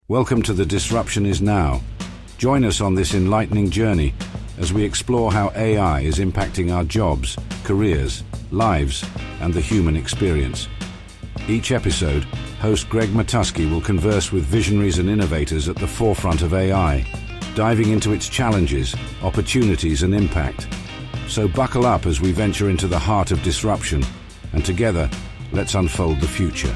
Welcome to The Disruption Is Now. Join us on this enlightening journey as we explore how AI is impacting our jobs, careers, lives, and the human experience. Each episode, host Greg Matusky will converse with visionaries and innovators at the forefront of AI, diving into its challenges, opportunities, and impact. So buckle up as we venture into the heart of disruption, and together, let's unfold the future.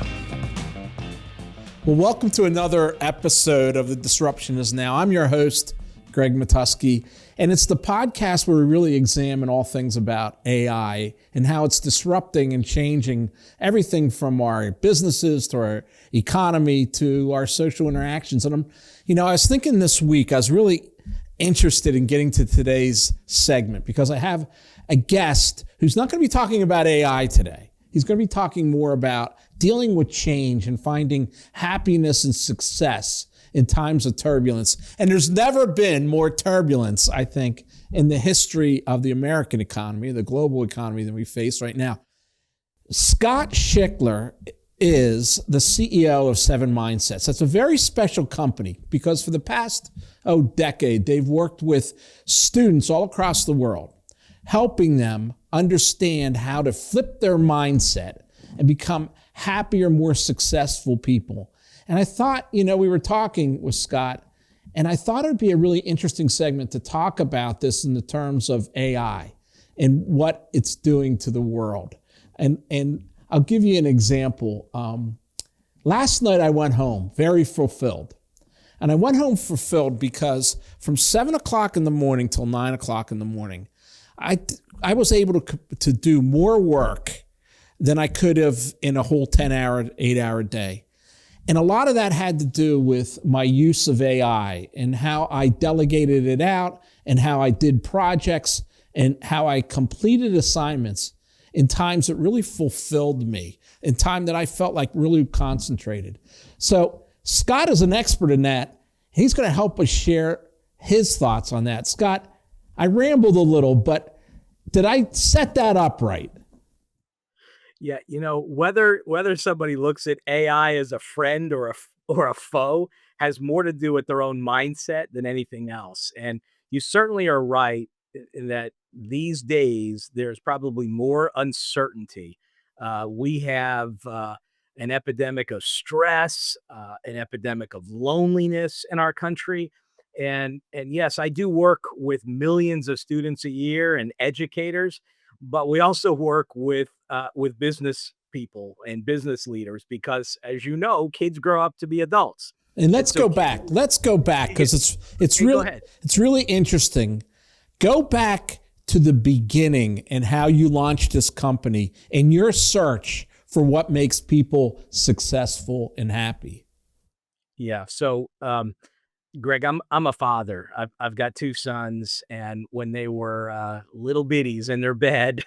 Well, welcome to another episode of The Disruption Is Now. I'm your host, Greg Matusky, and it's the podcast where we really examine all things about AI and how it's disrupting and changing everything from our businesses to our economy to our social interactions. And I was thinking this week, I was really interested in getting to today's segment because I have a guest who's not going to be talking about AI today. He's going to be talking more about dealing with change and finding happiness and success in times of turbulence. And there's never been more turbulence, I think, in the history of the American economy, the global economy that we face right now. Scott Shickler is the CEO of 7 Mindsets. That's a very special company because for the past decade, they've worked with students all across the world, helping them understand how to flip their mindset and become happier, more successful people. And I thought, we were talking with Scott, and I thought it would be a really interesting segment to talk about this in the terms of AI and what it's doing to the world. And I'll give you an example. Last night I went home very fulfilled. And I went home fulfilled because from 7 o'clock in the morning till 9 o'clock in the morning, I was able to do more work than I could have in a whole 10-hour, 8-hour day. And a lot of that had to do with my use of AI and how I delegated it out and how I did projects and how I completed assignments in times that really fulfilled me, in time that I felt like really concentrated. So Scott is an expert in that. He's going to help us share his thoughts on that. Scott, I rambled a little, but did I set that up right? Yeah, whether somebody looks at AI as a friend or a foe has more to do with their own mindset than anything else. And you certainly are right in that these days there's probably more uncertainty. We have an epidemic of stress, an epidemic of loneliness in our country. And yes, I do work with millions of students a year and educators, but we also work with business people and business leaders because, as you know, kids grow up to be adults. And let's go back because it's really interesting. Go back to the beginning and how you launched this company and your search for what makes people successful and happy. Yeah. So, Greg, I'm a father. I've got 2 sons, and when they were little bitties in their bed,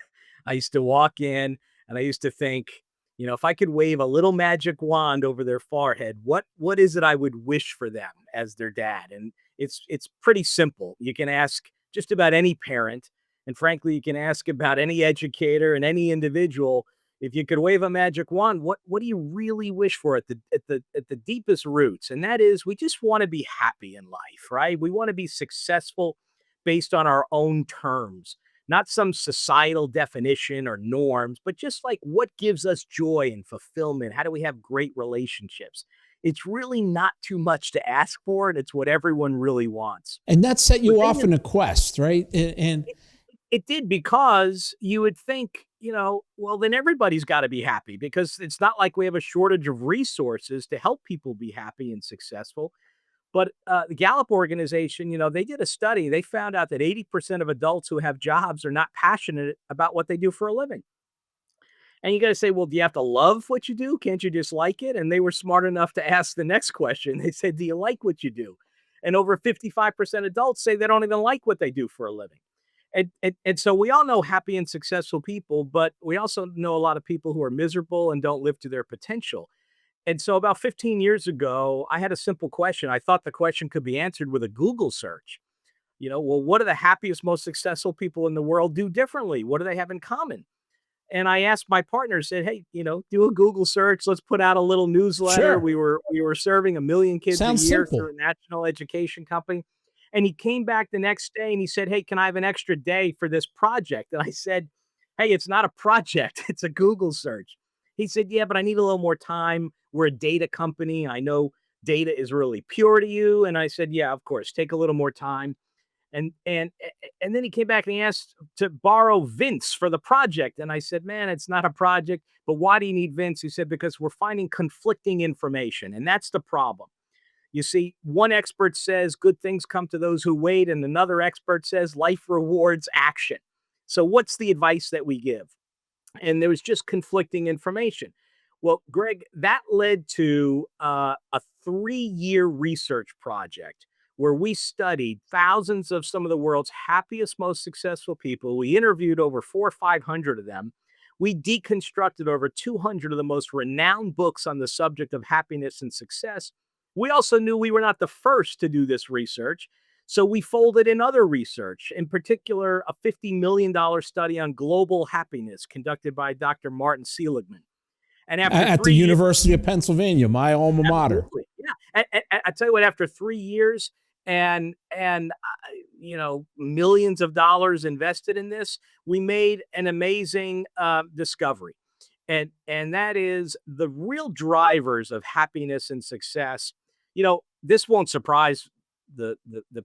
I used to walk in and I used to think, if I could wave a little magic wand over their forehead, what is it I would wish for them as their dad? And it's pretty simple. You can ask just about any parent, and frankly, you can ask about any educator and any individual. If you could wave a magic wand, what do you really wish for at the deepest roots? And that is, we just want to be happy in life, right? We want to be successful based on our own terms, not some societal definition or norms, but just like what gives us joy and fulfillment. How do we have great relationships? It's really not too much to ask for, and it's what everyone really wants. And that set you off in a quest, right? And it did, because you would think, well, then everybody's got to be happy, because it's not like we have a shortage of resources to help people be happy and successful. But the Gallup organization, they did a study. They found out that 80% of adults who have jobs are not passionate about what they do for a living. And you got to say, well, do you have to love what you do? Can't you just like it? And they were smart enough to ask the next question. They said, do you like what you do? And over 55% adults say they don't even like what they do for a living. And so we all know happy and successful people, but we also know a lot of people who are miserable and don't live to their potential. And so about 15 years ago, I had a simple question. I thought the question could be answered with a Google search. Well, what do the happiest, most successful people in the world do differently? What do they have in common? And I asked my partner, said, "Hey, do a Google search. Let's put out a little newsletter." Sure. We were serving 1 million kids a Sounds year through simple. a national education company. And he came back the next day and he said, "Hey, can I have an extra day for this project?" And I said, "Hey, it's not a project. It's a Google search." He said, "Yeah, but I need a little more time. We're a data company. I know data is really pure to you." And I said, "Yeah, of course. Take a little more time." And then he came back and he asked to borrow Vince for the project. And I said, "Man, it's not a project, but why do you need Vince?" He said, "Because we're finding conflicting information. And that's the problem. You see, one expert says good things come to those who wait, and another expert says life rewards action. So what's the advice that we give?" And there was just conflicting information. Well, Greg, that led to a 3-year research project where we studied thousands of some of the world's happiest, most successful people. We interviewed over 400 or 500 of them. We deconstructed over 200 of the most renowned books on the subject of happiness and success. We also knew we were not the first to do this research. So we folded in other research, in particular, a $50 million study on global happiness conducted by Dr. Martin Seligman. And after At the 3 years, University of Pennsylvania, my alma mater. absolutely, yeah. I tell you what, after 3 years and millions of dollars invested in this, we made an amazing discovery, and that is the real drivers of happiness and success. This won't surprise the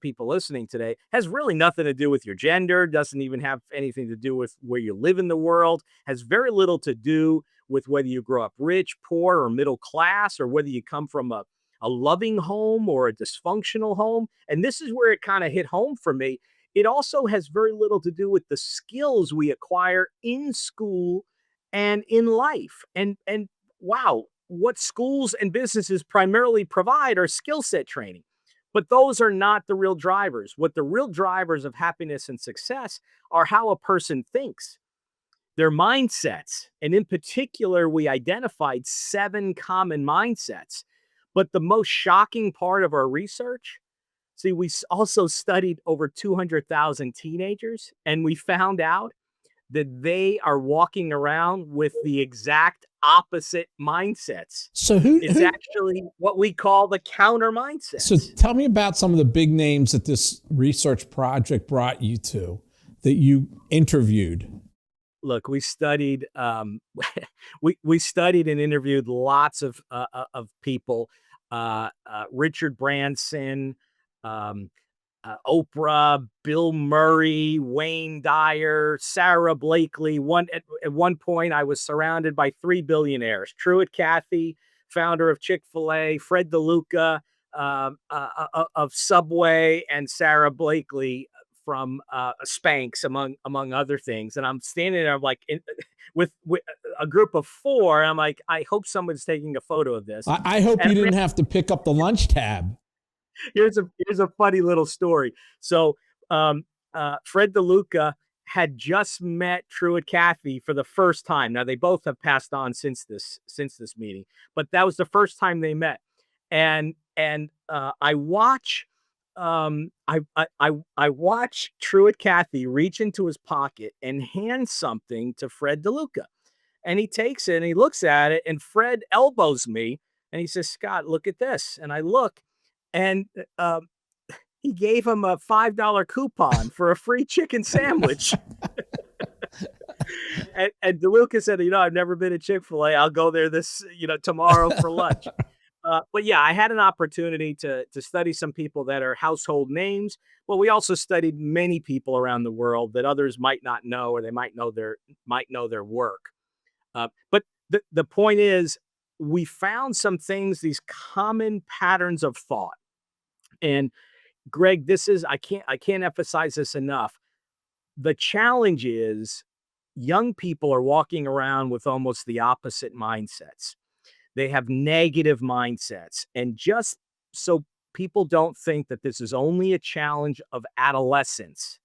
people listening today. Has really nothing to do with your gender. Doesn't even have anything to do with where you live in the world. Has very little to do with whether you grow up rich, poor, or middle class, or whether you come from a loving home or a dysfunctional home. And this is where it kind of hit home for me. It also has very little to do with the skills we acquire in school and in life. And wow, what schools and businesses primarily provide are skill set training. But those are not the real drivers. What the real drivers of happiness and success are how a person thinks, their mindsets. And in particular, we identified 7 common mindsets. But the most shocking part of our research, see, we also studied over 200,000 teenagers, and we found out that they are walking around with the exact opposite mindsets. So who, It's who actually what we call the counter so mindsets. tell me about some of the big names that this research project brought you to, that you interviewed. Look, we studied we studied and interviewed lots of people. Richard Branson, um, Oprah, Bill Murray, Wayne Dyer, Sarah Blakely. At one point, I was surrounded by 3 billionaires: Truett Cathy, founder of Chick-fil-A; Fred DeLuca, of Subway; and Sarah Blakely from Spanx, among other things. And I'm standing there, I'm like, with a group of 4. And I'm like, I hope someone's taking a photo of this. I hope And you didn't have to pick up the lunch tab. here's a funny little story. So, Fred DeLuca had just met Truett Cathy for the first time. Now they both have passed on since this meeting, but that was the first time they met. And I watch I watch Truett Cathy reach into his pocket and hand something to Fred DeLuca. And he takes it and he looks at it, and Fred elbows me and he says, "Scott, look at this." And I look, and he gave him a $5 coupon for a free chicken sandwich. And DeLuca said, "I've never been at Chick-fil-A. I'll go there tomorrow for lunch." But yeah, I had an opportunity to study some people that are household names, but we also studied many people around the world that others might not know, or they might know their work. But the point is, we found some things, these common patterns of thought. And Greg, this is I can't emphasize this enough. The challenge is young people are walking around with almost the opposite mindsets. They have negative mindsets. And just so people don't think that this is only a challenge of adolescence,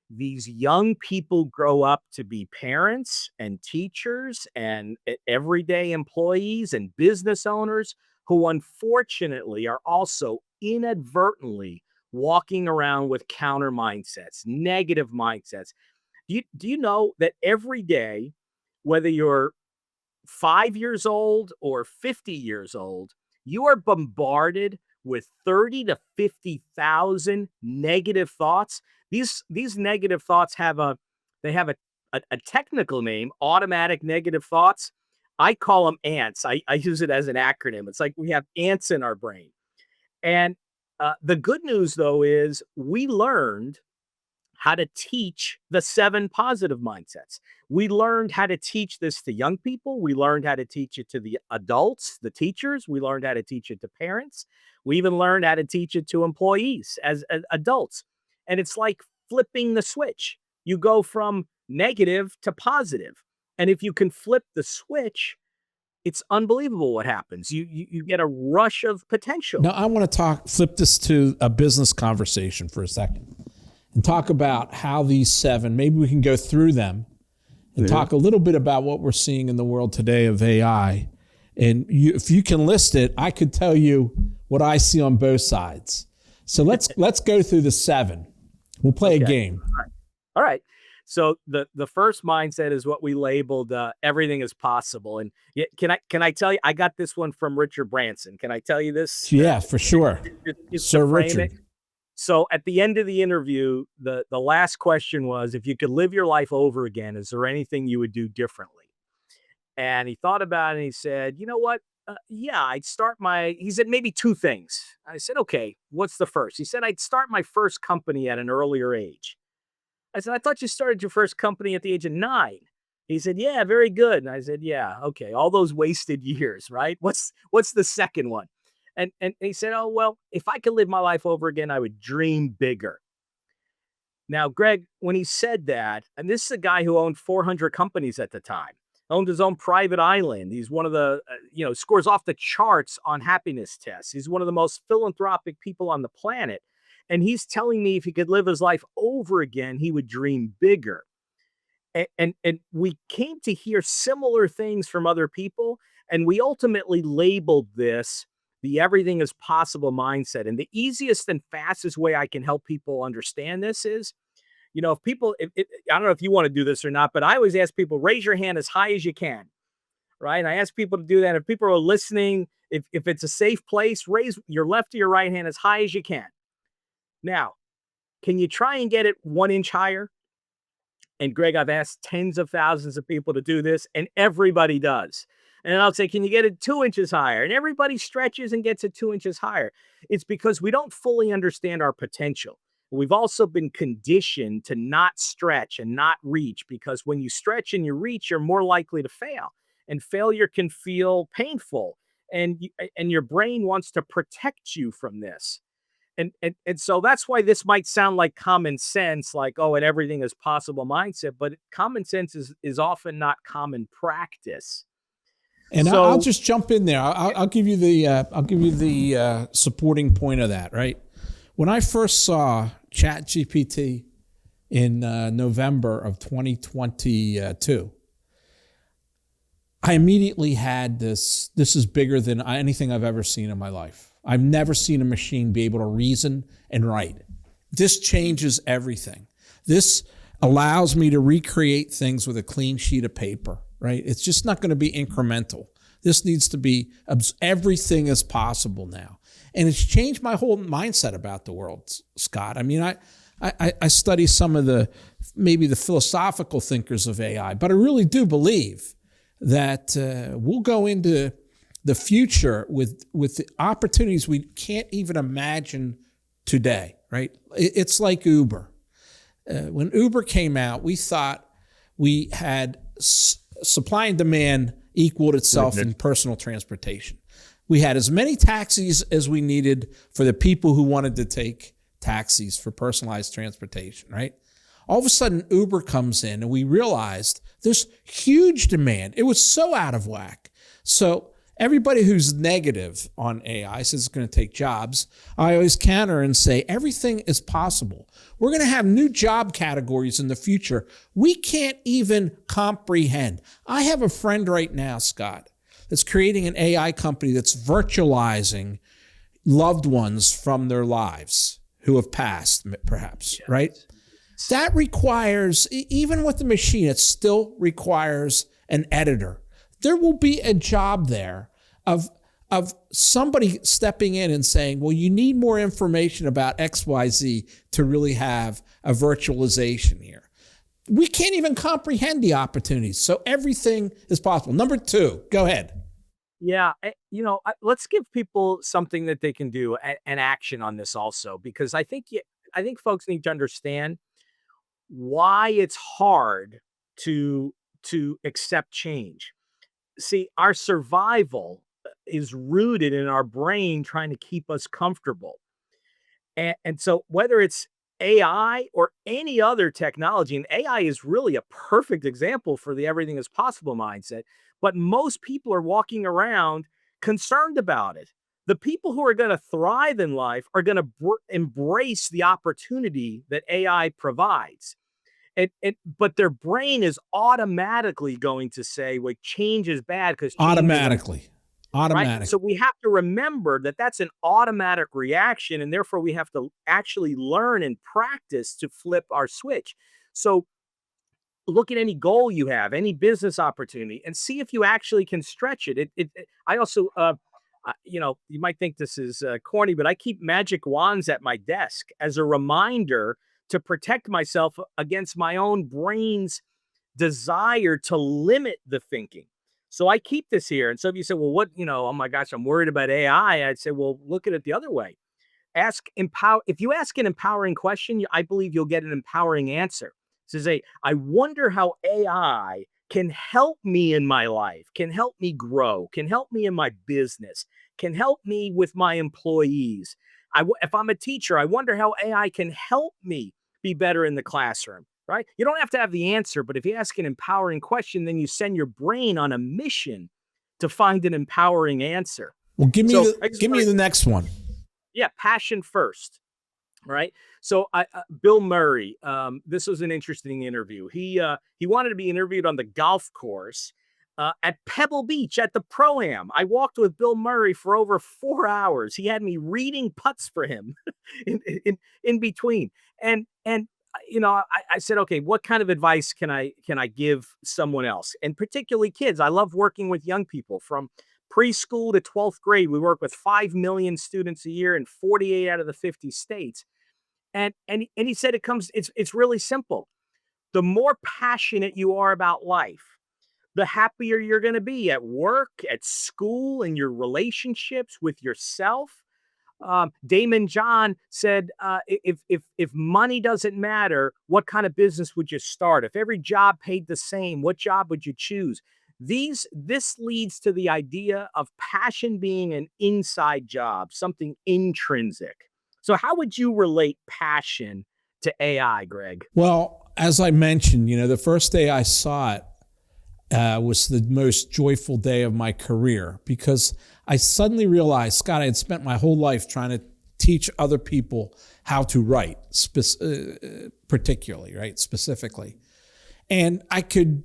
these young people grow up to be parents and teachers and everyday employees and business owners who unfortunately are also inadvertently walking around with counter mindsets, negative mindsets. Do you know that every day whether you're 5 years old or 50 years old, you are bombarded with 30 to 50,000 negative thoughts. These negative thoughts have a technical name, automatic negative thoughts. I call them ants. I use it as an acronym. It's like we have ants in our brain. And the good news, though, is we learned how to teach the 7 positive mindsets. We learned how to teach this to young people. We learned how to teach it to the adults, the teachers. We learned how to teach it to parents. We even learned how to teach it to employees as adults. And it's like flipping the switch. You go from negative to positive. And if you can flip the switch, it's unbelievable what happens. You get a rush of potential. Now, I want to flip this to a business conversation for a second and talk about how these 7, maybe we can go through them and talk a little bit about what we're seeing in the world today of AI. And if you can list it, I could tell you what I see on both sides. So let's go through the 7. We'll play a game. All right. So the first mindset is what we labeled everything is possible. And can I tell you, I got this one from Richard Branson. Can I tell you this? Yeah, for sure. Sir Richard. So at the end of the interview, the last question was, if you could live your life over again, is there anything you would do differently? And he thought about it and he said, you know what? I'd start he said, maybe 2 things. I said, okay, what's the first? He said, I'd start my first company at an earlier age. I said, I thought you started your first company at the age of 9. He said, yeah, very good. And I said, yeah, okay. All those wasted years, right? What's the second one? And he said, oh, well, if I could live my life over again, I would dream bigger. Now, Greg, when he said that, and this is a guy who owned 400 companies at the time, owned his own private island. He's one of the, scores off the charts on happiness tests. He's one of the most philanthropic people on the planet. And he's telling me if he could live his life over again, he would dream bigger. And we came to hear similar things from other people. And we ultimately labeled this the everything is possible mindset. And the easiest and fastest way I can help people understand this is, if people, I don't know if you want to do this or not, but I always ask people, raise your hand as high as you can. Right. And I ask people to do that. If people are listening, if it's a safe place, raise your left or your right hand as high as you can. Now, can you try and get it 1 inch higher? And Greg, I've asked tens of thousands of people to do this, and everybody does. And I'll say, can you get it 2 inches higher? And everybody stretches and gets it 2 inches higher. It's because we don't fully understand our potential. We've also been conditioned to not stretch and not reach, because when you stretch and you reach, you're more likely to fail. And failure can feel painful. And your brain wants to protect you from this. And so that's why this might sound like common sense, like, oh, and everything is possible mindset, but common sense is often not common practice. And so, I'll just jump in there. I'll give you the supporting point of that, right? When I first saw ChatGPT in November of 2022, I immediately had this is bigger than anything I've ever seen in my life. I've never seen a machine be able to reason and write. This changes everything. This allows me to recreate things with a clean sheet of paper, right? It's just not going to be incremental. This needs to be, everything is possible now. And it's changed my whole mindset about the world, Scott. I mean, I study some of maybe the philosophical thinkers of AI, but I really do believe that we'll go into the future with the opportunities we can't even imagine today, right? It's like Uber. When Uber came out, we thought we had supply and demand equaled itself in personal transportation. We had as many taxis as we needed for the people who wanted to take taxis for personalized transportation, right? All of a sudden, Uber comes in and we realized there's huge demand. It was so out of whack. So everybody who's negative on AI says it's going to take jobs. I always counter and say everything is possible. We're going to have new job categories in the future we can't even comprehend. I have a friend right now, Scott, that's creating an AI company that's virtualizing loved ones from their lives who have passed, perhaps, right? That requires, even with the machine, it still requires an editor. There will be a job there of somebody stepping in and saying, well, you need more information about XYZ to really have a virtualization here. We can't even comprehend the opportunities. So everything is possible. Number 2, go ahead. Yeah, let's give people something that they can do, an action on this also, because I think folks need to understand why it's hard to accept change. See, our survival is rooted in our brain trying to keep us comfortable. And so whether it's AI or any other technology, and AI is really a perfect example for the everything is possible mindset, but most people are walking around concerned about it. The people who are going to thrive in life are going to embrace the opportunity that AI provides. But their brain is automatically going to say, well, change is bad because Automatically. right? So we have to remember that that's an automatic reaction, and therefore we have to actually learn and practice to flip our switch. So look at any goal you have, any business opportunity, and see if you actually can stretch it. I also, you might think this is corny, but I keep magic wands at my desk as a reminder to protect myself against my own brain's desire to limit the thinking. So I keep this here. And so if you say, well, oh my gosh, I'm worried about AI, I'd say, well, look at it the other way. If you ask an empowering question, I believe you'll get an empowering answer. So say, I wonder how AI can help me in my life, can help me grow, can help me in my business, can help me with my employees. If I'm a teacher, I wonder how AI can help me be better in the classroom, right? You don't have to have the answer, but if you ask an empowering question, then you send your brain on a mission to find an empowering answer. Well, give me the next one. Yeah, passion first, right? So Bill Murray, this was an interesting interview. He wanted to be interviewed on the golf course at Pebble Beach at the Pro-Am. I walked with Bill Murray for over 4 hours. He had me reading putts for him in between. And I said, okay, what kind of advice can I give someone else? And particularly kids. I love working with young people from preschool to 12th grade. We work with 5 million students a year in 48 out of the 50 states. And he said it's really simple. The more passionate you are about life, the happier you're going to be at work, at school, in your relationships with yourself. Damon John said, if money doesn't matter, what kind of business would you start? If every job paid the same, what job would you choose? This leads to the idea of passion being an inside job, something intrinsic. So how would you relate passion to AI, Greg? Well, as I mentioned, the first day I saw it was the most joyful day of my career, because I suddenly realized, Scott, I had spent my whole life trying to teach other people how to write, particularly, right, specifically. And I could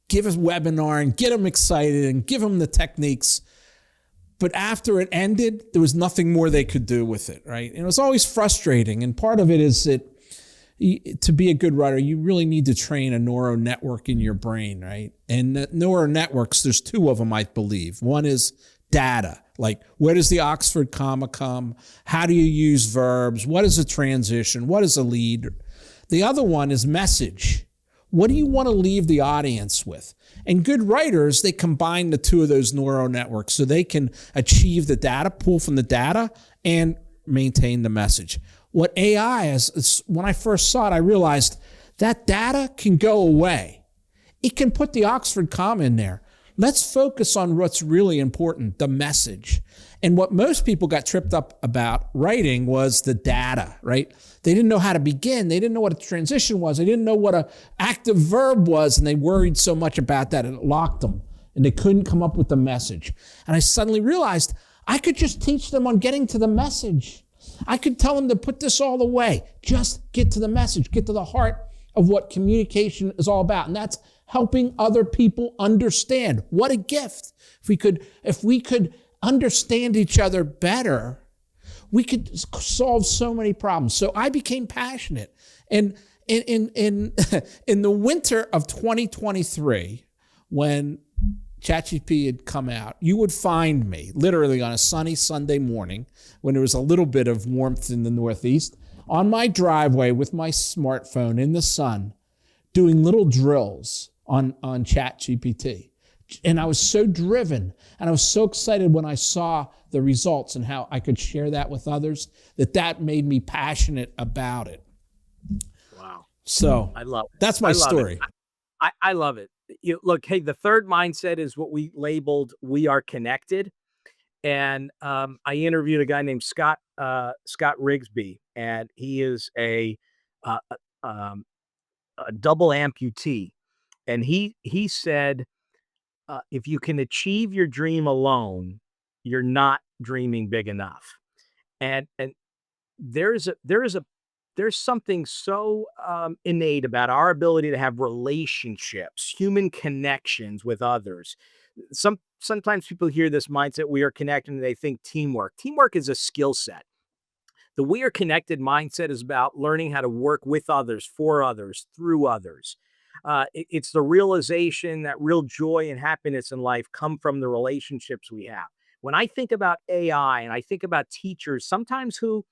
give a webinar and get them excited and give them the techniques. But after it ended, there was nothing more they could do with it, right? And it was always frustrating. And part of it is that to be a good writer, you really need to train a neural network in your brain, right? And neural networks, there's 2 of them, I believe. One is data, like where does the Oxford comma come? How do you use verbs? What is a transition? What is a lead? The other one is message. What do you want to leave the audience with? And good writers, they combine the 2 of those neural networks so they can achieve the data, pull from the data, and maintain the message. What AI is, when I first saw it, I realized that data can go away. It can put the Oxford comma in there. Let's focus on what's really important, the message. And what most people got tripped up about writing was the data, right? They didn't know how to begin. They didn't know what a transition was. They didn't know what an active verb was, and they worried so much about that it locked them, and they couldn't come up with the message. And I suddenly realized I could just teach them on getting to the message. I could tell them to put this all away. Just get to the message, get to the heart of what communication is all about. And that's helping other people understand. What a gift. If we could understand each other better, we could solve so many problems. So I became passionate. And in the winter of 2023, when ChatGPT had come out, you would find me literally on a sunny Sunday morning when there was a little bit of warmth in the Northeast on my driveway with my smartphone in the sun doing little drills on ChatGPT. And I was so driven and I was so excited when I saw the results and how I could share that with others that made me passionate about it. Wow. So I love it. That's my story. I love it. Look, hey, the third mindset is what we labeled "we are connected," and I interviewed a guy named Scott Rigsby, and he is uh, um, a double amputee, and he said, if you can achieve your dream alone, you're not dreaming big enough. And there's something so innate about our ability to have relationships, human connections with others. Sometimes people hear this mindset, we are connected, and they think teamwork. Teamwork is a skill set. The we are connected mindset is about learning how to work with others, for others, through others. It's the realization that real joy and happiness in life come from the relationships we have. When I think about AI and I think about teachers, sometimes who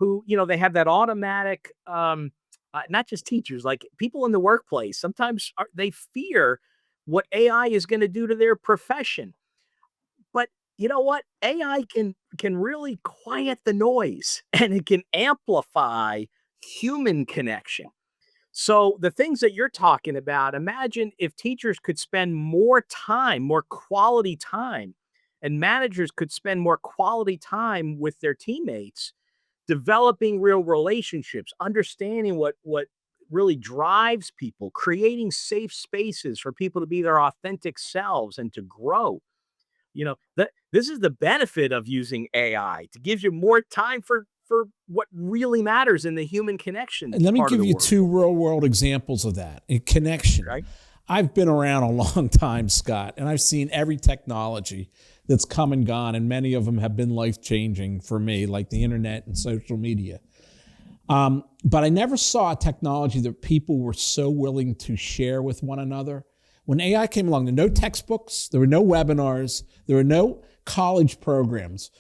they have that automatic, not just teachers, like people in the workplace, sometimes they fear what AI is going to do to their profession. But you know what? AI can really quiet the noise and it can amplify human connection. So the things that you're talking about, imagine if teachers could spend more time, more quality time, and managers could spend more quality time with their teammates, developing real relationships, understanding what really drives people, creating safe spaces for people to be their authentic selves and to grow. That this is the benefit of using AI. To give you more time for what really matters in the human connection And let me part of give the you world, two real world examples of that. A connection. right? I've been around a long time, Scott, and I've seen every technology that's come and gone, and many of them have been life-changing for me, like the internet and social media. But I never saw a technology that people were so willing to share with one another. When AI came along, there were no textbooks, there were no webinars, there were no college programs.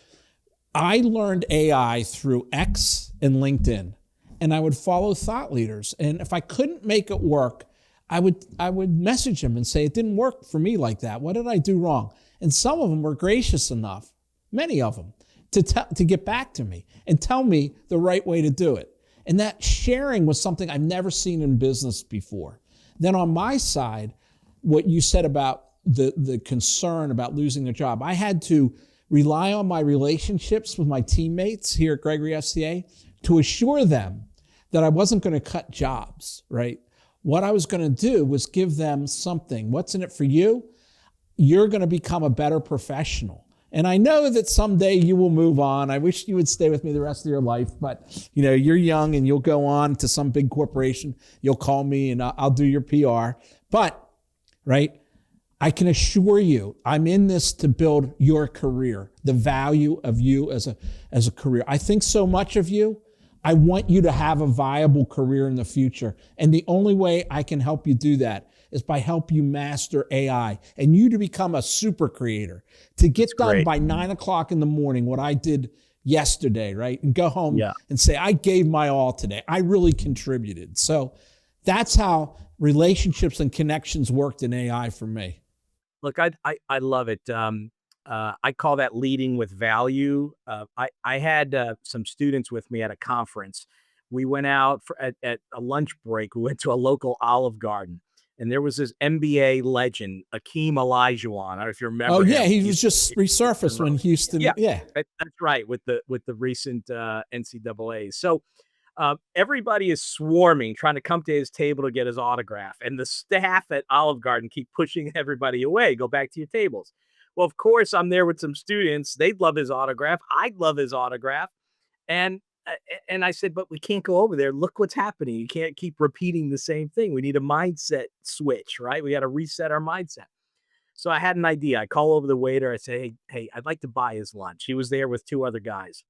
I learned AI through X and LinkedIn, and I would follow thought leaders. And if I couldn't make it work, I would message them and say, it didn't work for me like that. What did I do wrong? And some of them were gracious enough, many of them, to get back to me and tell me the right way to do it. And that sharing was something I've never seen in business before. Then on my side, what you said about the concern about losing a job, I had to rely on my relationships with my teammates here at Gregory FCA to assure them that I wasn't going to cut jobs, right? What I was going to do was give them something. What's in it for you? You're going to become a better professional. And I know that someday you will move on. I wish you would stay with me the rest of your life, but you're young and you'll go on to some big corporation. You'll call me and I'll do your PR. But, right, I can assure you, I'm in this to build your career, the value of you as a career. I think so much of you. I want you to have a viable career in the future. And the only way I can help you do that is by help you master AI and you to become a super creator, to get done by 9 o'clock in the morning, what I did yesterday, right? And go home and say, I gave my all today. I really contributed. So that's how relationships and connections worked in AI for me. Look, I love it. I call that leading with value. I had some students with me at a conference. We went out at a lunch break. We went to a local Olive Garden, and there was this NBA legend, Akeem Olajuwon. I don't know if you remember. Oh yeah, him. he was just resurfaced when Houston. Yeah, that's right. With the recent NCAA. So everybody is swarming, trying to come to his table to get his autograph, and the staff at Olive Garden keep pushing everybody away. Go back to your tables. Well, of course, I'm there with some students. They'd love his autograph. I'd love his autograph. And I said, but we can't go over there. Look what's happening. You can't keep repeating the same thing. We need a mindset switch, right? We got to reset our mindset. So I had an idea. I call over the waiter. I say, hey, I'd like to buy his lunch. He was there with two other guys.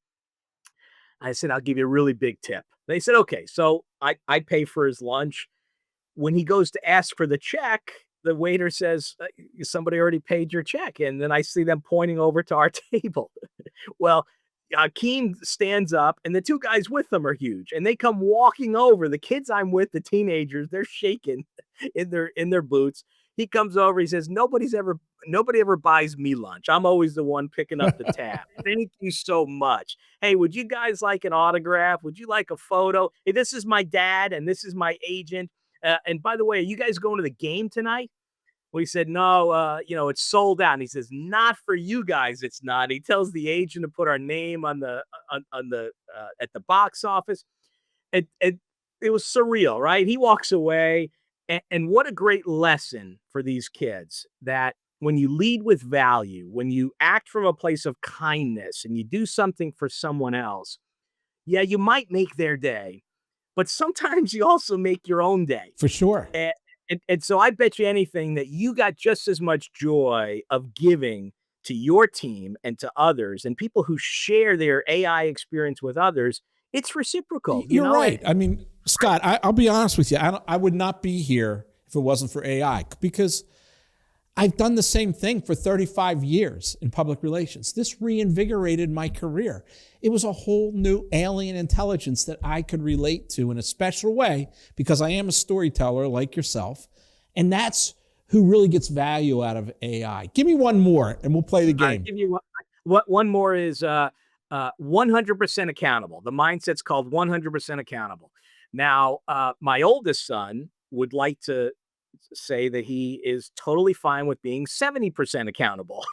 I said, I'll give you a really big tip. They said, okay. So I pay for his lunch. When he goes to ask for the check, the waiter says, somebody already paid your check. And then I see them pointing over to our table. Well, Akeem stands up, and the two guys with him are huge, and they come walking over. The kids I'm with, the teenagers, they're shaking in their boots. He comes over. He says, nobody ever buys me lunch. I'm always the one picking up the tab. Thank you so much. Hey, would you guys like an autograph? Would you like a photo? Hey, this is my dad, and this is my agent. And by the way, are you guys going to the game tonight? Well, he said, no, it's sold out. And he says, not for you guys. It's not. He tells the agent to put our name on the at the box office. It was surreal, right? He walks away, and what a great lesson for these kids that when you lead with value, when you act from a place of kindness and you do something for someone else, yeah, you might make their day, but sometimes you also make your own day. For sure. And so I bet you anything that you got just as much joy of giving to your team and to others and people who share their AI experience with others. It's reciprocal. You're right. I mean, Scott, I'll be honest with you. I would not be here if it wasn't for AI, because I've done the same thing for 35 years in public relations. This reinvigorated my career. It was a whole new alien intelligence that I could relate to in a special way because I am a storyteller like yourself. And that's who really gets value out of AI. Give me one more and we'll play the game. I'll give you one more is 100% accountable. The mindset's called 100% accountable. Now, my oldest son would like to say that he is totally fine with being 70% accountable.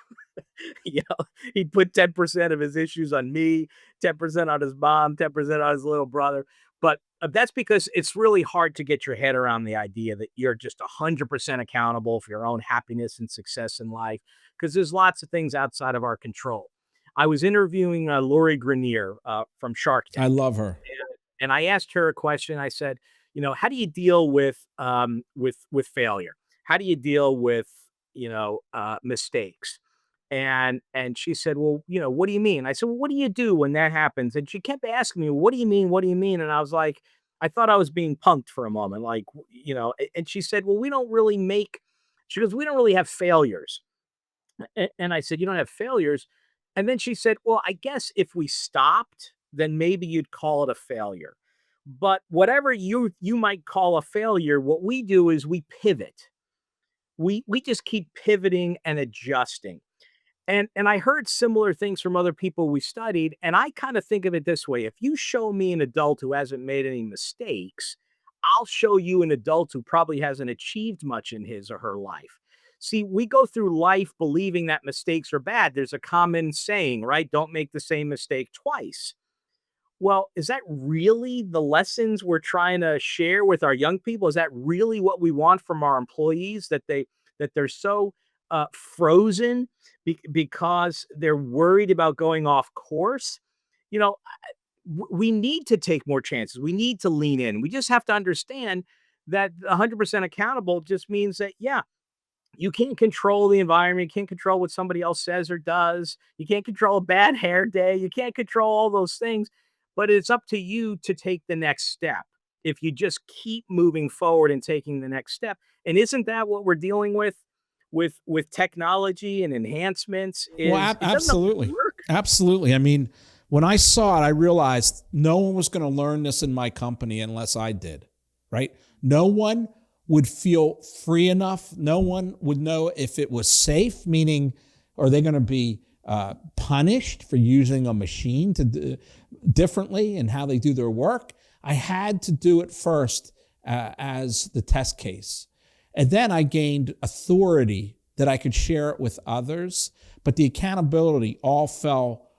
He'd put 10% of his issues on me, 10% on his mom, 10% on his little brother. But that's because it's really hard to get your head around the idea that you're just 100% accountable for your own happiness and success in life, because there's lots of things outside of our control. I was interviewing Lori Grenier from Shark Tank. I love her. And I asked her a question. I said, how do you deal with failure? How do you deal with, mistakes? And she said, well, what do you mean? I said, well, what do you do when that happens? And she kept asking me, what do you mean? What do you mean? And I was like, I thought I was being punked for a moment. Like, and she said, well, we don't really have failures. And I said, you don't have failures. And then she said, well, I guess if we stopped, then maybe you'd call it a failure. But whatever you might call a failure, what we do is we pivot. We just keep pivoting and adjusting. And I heard similar things from other people we studied, and I kind of think of it this way. If you show me an adult who hasn't made any mistakes, I'll show you an adult who probably hasn't achieved much in his or her life. See, we go through life believing that mistakes are bad. There's a common saying, right? Don't make the same mistake twice. Well, is that really the lessons we're trying to share with our young people? Is that really what we want from our employees, that they're so frozen because they're worried about going off course? We need to take more chances. We need to lean in. We just have to understand that 100% accountable just means that, yeah, you can't control the environment. You can't control what somebody else says or does. You can't control a bad hair day. You can't control all those things. But it's up to you to take the next step. If you just keep moving forward and taking the next step. And isn't that what we're dealing with technology and enhancements? Absolutely. Absolutely. I mean, when I saw it, I realized no one was going to learn this in my company unless I did, right? No one would feel free enough. No one would know if it was safe, meaning, are they going to be punished for using a machine to do differently in how they do their work? I had to do it first as the test case. And then I gained authority that I could share it with others, but the accountability all fell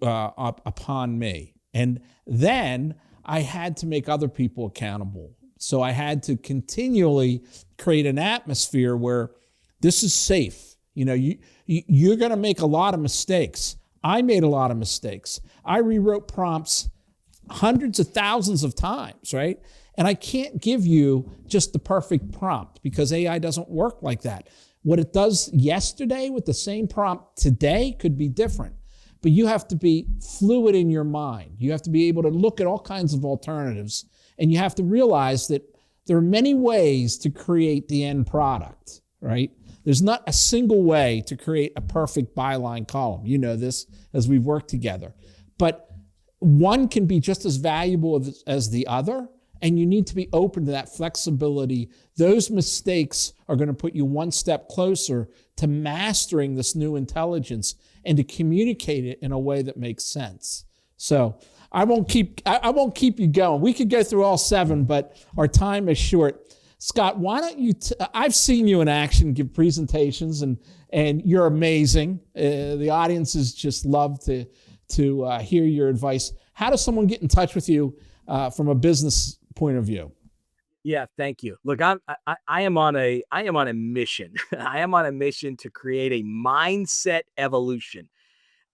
upon me. And then I had to make other people accountable. So I had to continually create an atmosphere where this is safe. You're going to make a lot of mistakes. I made a lot of mistakes. I rewrote prompts hundreds of thousands of times, right? And I can't give you just the perfect prompt because AI doesn't work like that. What it does yesterday with the same prompt today could be different. But you have to be fluid in your mind. You have to be able to look at all kinds of alternatives. And you have to realize that there are many ways to create the end product, right? There's not a single way to create a perfect byline column. You know this as we've worked together. But one can be just as valuable as the other, and you need to be open to that flexibility. Those mistakes are going to put you one step closer to mastering this new intelligence and to communicate it in a way that makes sense. So I won't keep you going. We could go through all 7, but our time is short. Scott, why don't you, I've seen you in action give presentations, and you're amazing. The audiences just love to hear your advice. How does someone get in touch with you from a business point of view? Yeah, thank you. Look, I am on a mission. I am on a mission to create a mindset evolution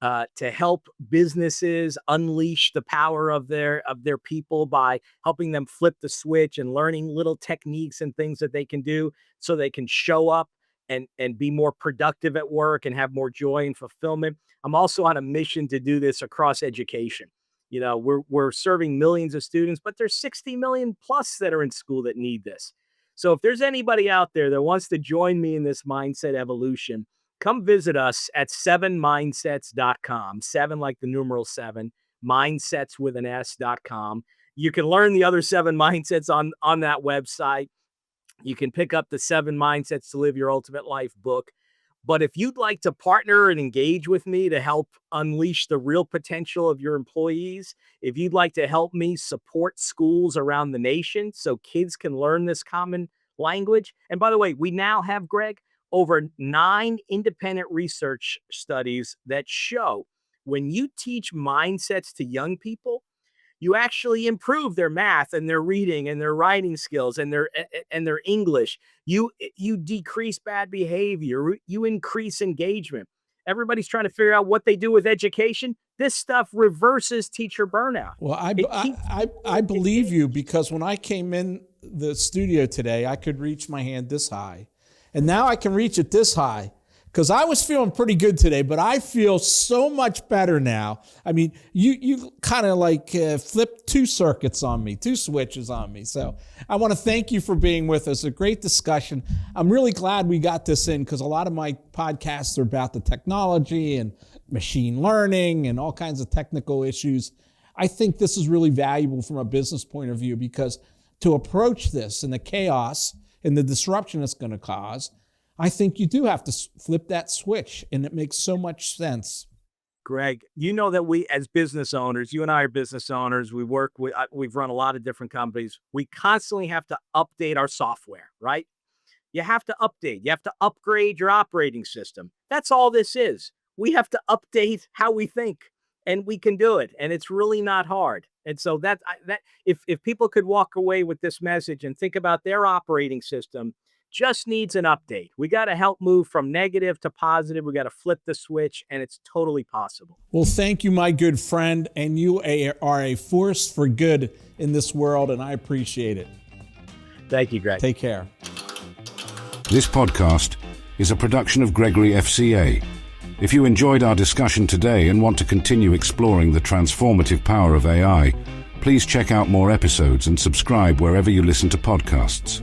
to help businesses unleash the power of their people by helping them flip the switch and learning little techniques and things that they can do so they can show up and be more productive at work and have more joy and fulfillment. I'm also on a mission to do this across education. You know, we're serving millions of students, but there's 60 million plus that are in school that need this. So if there's anybody out there that wants to join me in this mindset evolution, come visit us at 7mindsets.com. 7 like the numeral 7, mindsets with an S.com. You can learn the other 7 mindsets on that website. You can pick up the 7 Mindsets to Live Your Ultimate Life book. But if you'd like to partner and engage with me to help unleash the real potential of your employees, if you'd like to help me support schools around the nation so kids can learn this common language. And by the way, we now have, Greg, over 9 independent research studies that show when you teach mindsets to young people, you actually improve their math and their reading and their writing skills and their English. You decrease bad behavior. You increase engagement. Everybody's trying to figure out what they do with education. This stuff reverses teacher burnout. Well, I believe you, because when I came in the studio today, I could reach my hand this high. And now I can reach it this high, because I was feeling pretty good today, but I feel so much better now. I mean, you kind of like flipped 2 circuits on me, 2 switches on me. So I want to thank you for being with us. A great discussion. I'm really glad we got this in, because a lot of my podcasts are about the technology and machine learning and all kinds of technical issues. I think this is really valuable from a business point of view, because to approach this and the chaos and the disruption it's going to cause, I think you do have to flip that switch, and it makes so much sense. Greg, you know that we, as business owners, you and I are business owners. We've run a lot of different companies. We constantly have to update our software, right? You have to update. You have to upgrade your operating system. That's all this is. We have to update how we think, and we can do it. And it's really not hard. And so if people could walk away with this message and think about their operating system, just needs an update. We got to help move from negative to positive. We got to flip the switch, and it's totally possible. Well, thank you, my good friend. And you are a force for good in this world, and I appreciate it. Thank you, Greg. Take care. This podcast is a production of Gregory FCA. If you enjoyed our discussion today and want to continue exploring the transformative power of AI, please check out more episodes and subscribe wherever you listen to podcasts.